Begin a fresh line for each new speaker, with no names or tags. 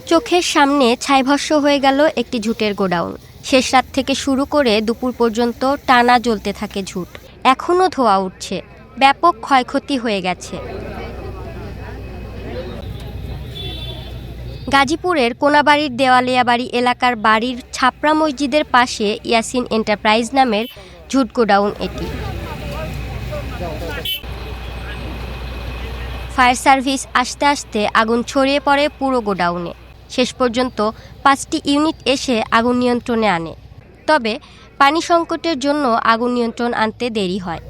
চোখের সামনে ছাইভস্ম হয়ে গেল একটি ঝুটের গোডাউন। শেষ রাত থেকে শুরু করে দুপুর পর্যন্ত টানা জ্বলতে থাকে ঝুট। এখনও ধোঁয়া উঠছে, ব্যাপক ক্ষয়ক্ষতি হয়ে গেছে। গাজীপুরের কোনাবাড়ির দেওয়ালিয়াবাড়ি এলাকার বাড়ির ছাপড়া মসজিদের পাশে ইয়াসিন এন্টারপ্রাইজ নামের ঝুট গোডাউন এটি। ফায়ার সার্ভিস আসতে আসতে আগুন ছড়িয়ে পড়ে পুরো গোডাউনে। শেষ পর্যন্ত 5টি ইউনিট এসে আগুন নিয়ন্ত্রণে আনে। তবে পানি সংকটের জন্য আগুন নিয়ন্ত্রণ আনতে দেরি হয়।